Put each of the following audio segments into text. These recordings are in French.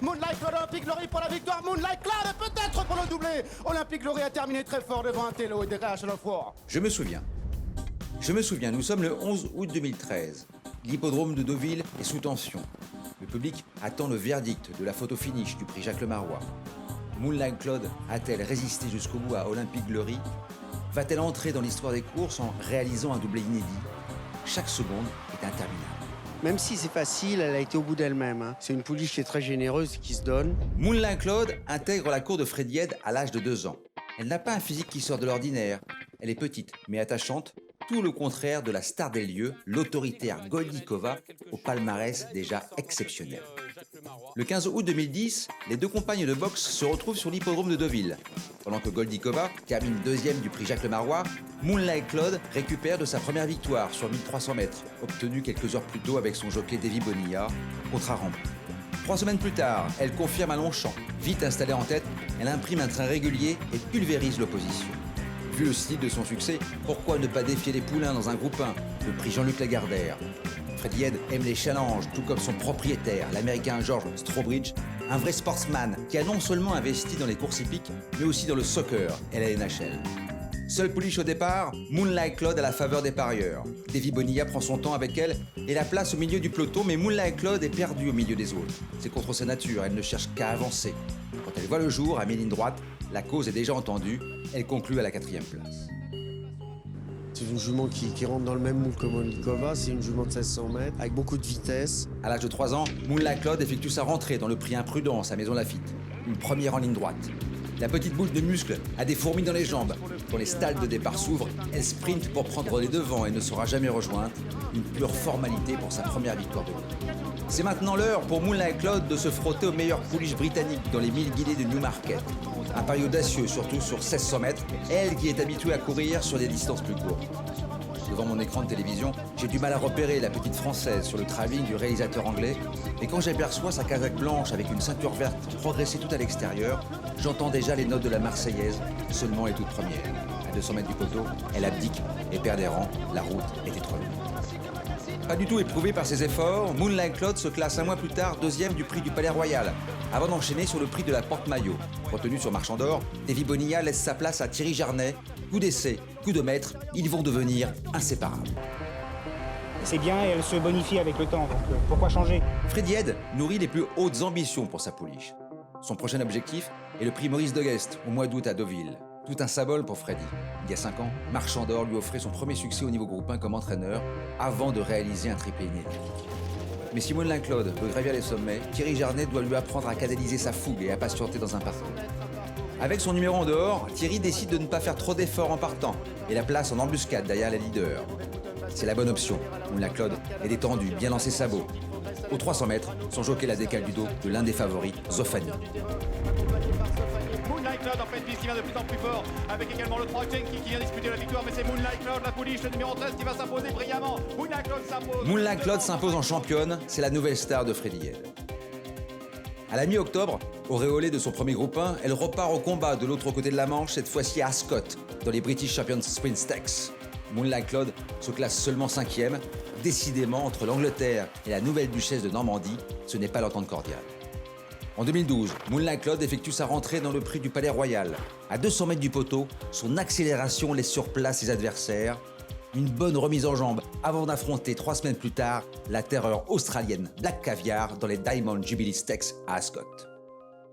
Moonlight Claude, Olympique Glory pour la victoire. Moonlight Claude peut-être pour le doublé. Olympique Glory a terminé très fort devant un Tello et des RH à la fois. Je me souviens, nous sommes le 11 août 2013. L'hippodrome de Deauville est sous tension. Le public attend le verdict de la photo finish du prix Jacques Lemarois. Moonlight Claude a-t-elle résisté jusqu'au bout à Olympique Glory? Va-t-elle entrer dans l'histoire des courses en réalisant un doublé inédit? Chaque seconde est interminable. Même si c'est facile, elle a été au bout d'elle-même. Hein. C'est une pouliche qui est très généreuse, qui se donne. Moonlight Claude intègre la cour de Freddy Head à l'âge de 2 ans. Elle n'a pas un physique qui sort de l'ordinaire. Elle est petite, mais attachante. Tout le contraire de la star des lieux, l'autoritaire Goldikova, au palmarès déjà exceptionnel. Le 15 août 2010, les deux compagnes de boxe se retrouvent sur l'hippodrome de Deauville. Pendant que Goldikova termine deuxième du prix Jacques Lemarois, Moonlight Claude récupère de sa première victoire sur 1300 mètres, obtenue quelques heures plus tôt avec son jockey Davy Bonilla, contre Arambe. 3 semaines plus tard, elle confirme à Longchamp. Vite installée en tête, elle imprime un train régulier et pulvérise l'opposition. Vu le style de son succès, pourquoi ne pas défier les poulains dans un groupe 1, le prix Jean-Luc Lagardère? Freddy Head aime les challenges, tout comme son propriétaire, l'américain George Strawbridge, un vrai sportsman qui a non seulement investi dans les courses hippiques, mais aussi dans le soccer et la NHL. Seule pouliche au départ, Moonlight Claude à la faveur des parieurs. Davy Bonilla prend son temps avec elle et la place au milieu du peloton, mais Moonlight Claude est perdue au milieu des autres. C'est contre sa nature, elle ne cherche qu'à avancer. Quand elle voit le jour à mi-ligne droite, la cause est déjà entendue, elle conclut à la 4e place. C'est une jument qui rentre dans le même moule que Goldikova, c'est une jument de 1600 mètres, avec beaucoup de vitesse. À l'âge de 3 ans, Moonlight Claude effectue sa rentrée dans le prix Imprudence à Maison Lafitte. Une première en ligne droite. La petite boule de muscles a des fourmis dans les jambes. Quand les stalles de départ s'ouvrent, elle sprint pour prendre les devants et ne sera jamais rejointe. Une pure formalité pour sa première victoire de l'automne. C'est maintenant l'heure pour Moonlight Claude de se frotter aux meilleures pouliches britanniques dans les 1000 guidées de Newmarket. Un pari audacieux, surtout sur 1600 mètres, elle qui est habituée à courir sur des distances plus courtes. Devant mon écran de télévision, j'ai du mal à repérer la petite française sur le travelling du réalisateur anglais, et quand j'aperçois sa casaque blanche avec une ceinture verte progresser tout à l'extérieur, j'entends déjà les notes de la Marseillaise, seulement les toutes premières. À 200 mètres du poteau, elle abdique et perd des rangs, la route était trop longue. Pas du tout éprouvé par ses efforts, Moonlight Claude se classe un mois plus tard 2e du prix du Palais Royal, avant d'enchaîner sur le prix de la Porte-Maillot. Retenu sur Marchand d'Or, Davy Bonilla laisse sa place à Thierry Jarnet. Coup d'essai, coup de maître, ils vont devenir inséparables. C'est bien et elle se bonifie avec le temps, donc pourquoi changer? Freddy Head nourrit les plus hautes ambitions pour sa pouliche. Son prochain objectif est le prix Maurice de Guest au mois d'août à Deauville. Tout un symbole pour Freddy. Il y a 5 ans, Marchand d'Or lui offrait son premier succès au niveau groupe 1 comme entraîneur avant de réaliser un triplé inédit. Mais si Moonlight Claude veut gravir les sommets, Thierry Jarnet doit lui apprendre à canaliser sa fougue et à patienter dans un parcours. Avec son numéro en dehors, Thierry décide de ne pas faire trop d'efforts en partant et la place en embuscade derrière les leaders. C'est la bonne option. Moonlight Claude est détendu, bien lancé sabot. Aux 300 mètres, son jockey la décale du dos de l'un des favoris, Zofani. Moonlight Claude en fait piste qui vient de plus en plus fort, avec également le 3 qui vient disputer la victoire, mais c'est Moonlight Claude, la pouliche, le numéro 13 qui va s'imposer brillamment. Moonlight Claude s'impose. Moonlight Claude s'impose en championne, c'est la nouvelle star de Freddy Head. À la mi-octobre, auréolée de son premier groupe 1, elle repart au combat de l'autre côté de la Manche, cette fois-ci à Ascot, dans les British Champions Sprint Stakes. Moonlight Claude se classe seulement 5e. Décidément, entre l'Angleterre et la nouvelle duchesse de Normandie, ce n'est pas l'entente cordiale. En 2012, Moonlight Claude effectue sa rentrée dans le prix du Palais Royal. À 200 mètres du poteau, son accélération laisse sur place ses adversaires. Une bonne remise en jambe avant d'affronter 3 semaines plus tard la terreur australienne Black Caviar dans les Diamond Jubilee Stakes à Ascot.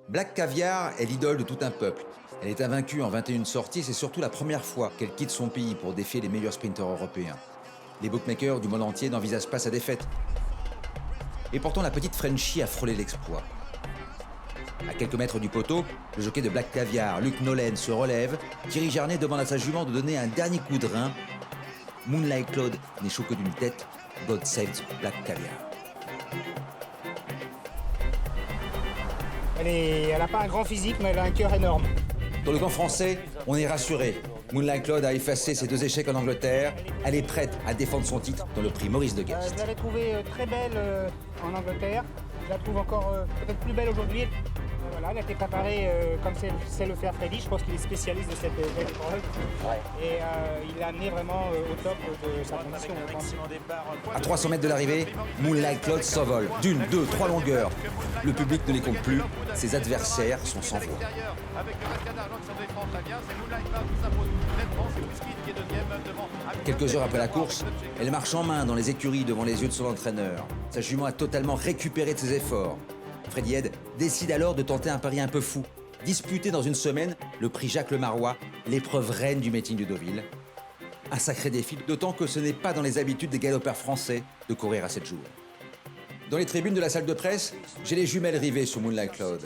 Black Caviar est l'idole de tout un peuple. Elle est invaincue en 21 sorties et c'est surtout la première fois qu'elle quitte son pays pour défier les meilleurs sprinteurs européens. Les bookmakers du monde entier n'envisagent pas sa défaite. Et pourtant, la petite Frenchie a frôlé l'exploit. À quelques mètres du poteau, le jockey de Black Caviar, Luc Nolen, se relève. Thierry Jarnet demande à sa jument de donner un dernier coup de rein. Moonlight Claude n'est chaud que d'une tête. God save Black Caviar. Elle n'a pas un grand physique, mais elle a un cœur énorme. Dans le camp français, on est rassuré. Moonlight Claude a effacé ses 2 échecs en Angleterre. Elle est prête à défendre son titre dans le prix Maurice de Guest. Je l'avais trouvée très belle en Angleterre. Je la trouve encore peut-être plus belle aujourd'hui. Voilà, elle a été préparée comme sait le faire Freddy. Je pense qu'il est spécialiste de cette belle épreuve. Et il l'a amené vraiment au top de sa condition, je pense. À 300 mètres de l'arrivée, Moonlight Cloud s'envole d'une, deux, trois longueurs. Le public ne les compte plus, ses adversaires sont sans voix. Quelques heures après la course, elle marche en main dans les écuries devant les yeux de son entraîneur. Sa jument a totalement récupéré de ses efforts. Freddy Head décide alors de tenter un pari un peu fou. Disputer dans une semaine le prix Jacques Le Marois, l'épreuve reine du meeting de Deauville. Un sacré défi, d'autant que ce n'est pas dans les habitudes des galopeurs français de courir à 7 jours. Dans les tribunes de la salle de presse, j'ai les jumelles rivées sur Moonlight Cloud.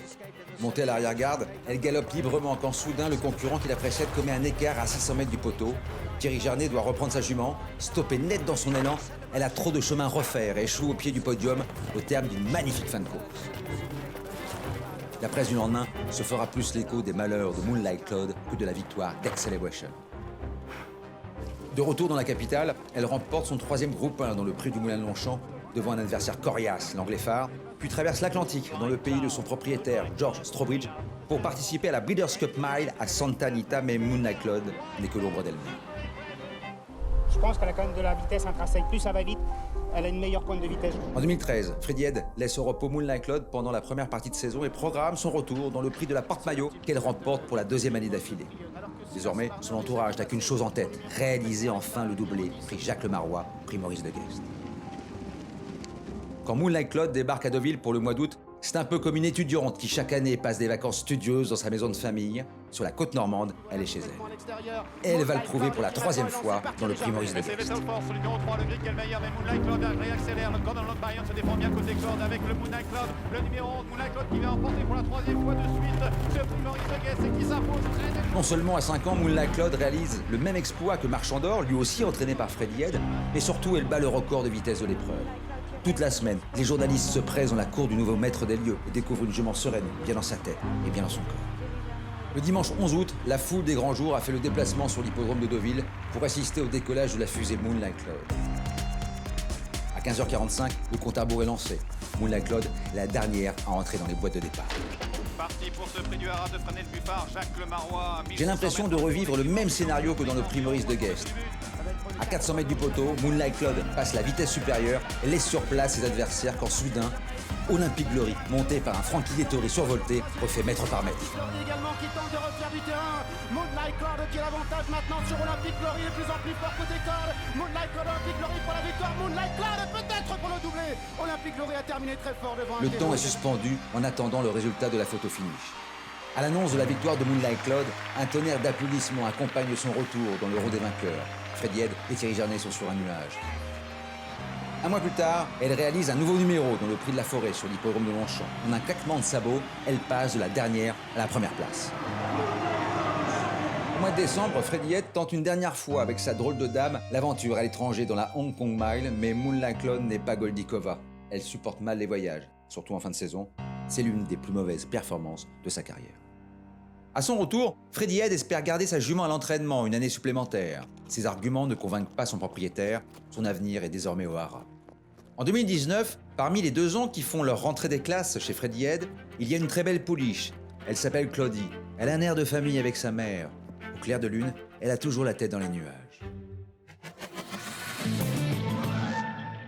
Montée à l'arrière-garde, elle galope librement quand soudain le concurrent qui la précède commet un écart à 600 mètres du poteau. Thierry Jarnet doit reprendre sa jument, stopper net dans son élan. Elle a trop de chemin à refaire et échoue au pied du podium au terme d'une magnifique fin de course. La presse du lendemain se fera plus l'écho des malheurs de Moonlight Cloud que de la victoire d'X-Celebration. De retour dans la capitale, elle remporte son 3e groupe 1 dans le prix du Moulin de Longchamp devant un adversaire coriace, l'Anglais phare, puis traverse l'Atlantique dans le pays de son propriétaire, George Strowbridge, pour participer à la Breeders' Cup Mile à Santa Anita, mais Moonlight Cloud n'est que l'ombre d'elle-même. Je pense qu'elle a quand même de la vitesse intrinsèque. Plus ça va vite, elle a une meilleure pointe de vitesse. En 2013, Freddy Head laisse au repos Moonlight Cloud pendant la première partie de saison et programme son retour dans le prix de la Porte-Maillot qu'elle remporte pour la 2e année d'affilée. Désormais, son entourage n'a qu'une chose en tête, réaliser enfin le doublé, prix Jacques Le Marois, prix Maurice de Guest. Quand Moonlight Cloud débarque à Deauville pour le mois d'août, c'est un peu comme une étudiante qui chaque année passe des vacances studieuses dans sa maison de famille. Sur la côte normande, elle est chez elle. Et elle va le prouver pour la 3e fois dans le prix Maurice de Guest. Non seulement à 5 ans, Moonlight Cloud réalise le même exploit que Marchandor, lui aussi entraîné par Freddy Head, mais surtout elle bat le record de vitesse de l'épreuve. Toute la semaine, les journalistes se pressent dans la cour du nouveau maître des lieux et découvrent une jument sereine, bien dans sa tête et bien dans son corps. Le dimanche 11 août, la foule des grands jours a fait le déplacement sur l'hippodrome de Deauville pour assister au décollage de la fusée Moonlight Cloud. À 15h45, le compte à rebours est lancé. Moonlight Cloud est la dernière à entrer dans les boîtes de départ. J'ai l'impression de revivre le même scénario que dans le prix Maurice de Guest. À 400 mètres du poteau, Moonlight Cloud passe la vitesse supérieure et laisse sur place ses adversaires quand soudain, Olympic Glory, monté par un Frankie Dettori survolté, refait mètre par mètre. Également qui tente de refaire du terrain. Moonlight Cloud qui a l'avantage maintenant sur Olympic Glory, de plus en plus fort côté corde. Moonlight Cloud, Olympic Glory pour la victoire. Moonlight Cloud peut-être pour le doublé. Olympic Glory a terminé très fort devant un Le temps est suspendu en attendant le résultat de la photo finish. À l'annonce de la victoire de Moonlight Cloud, un tonnerre d'applaudissements accompagne son retour dans le rond des vainqueurs. Freddy Head et Thierry Jarnet sont sur un nuage. Un mois plus tard, elle réalise un nouveau numéro dans le prix de la forêt sur l'hippodrome de Longchamp. En un claquement de sabots, elle passe de la dernière à la première place. Au mois de décembre, Freddy Head tente une dernière fois avec sa drôle de dame l'aventure à l'étranger dans la Hong Kong Mile, mais Moonlight Cloud n'est pas Goldikova. Elle supporte mal les voyages, surtout en fin de saison. C'est l'une des plus mauvaises performances de sa carrière. À son retour, Freddy Head espère garder sa jument à l'entraînement une année supplémentaire. Ses arguments ne convainquent pas son propriétaire, son avenir est désormais au haras. En 2019, parmi les 2 ans qui font leur rentrée des classes chez Freddy Head, il y a une très belle pouliche. Elle s'appelle Claudie. Elle a un air de famille avec sa mère. Au clair de lune, elle a toujours la tête dans les nuages.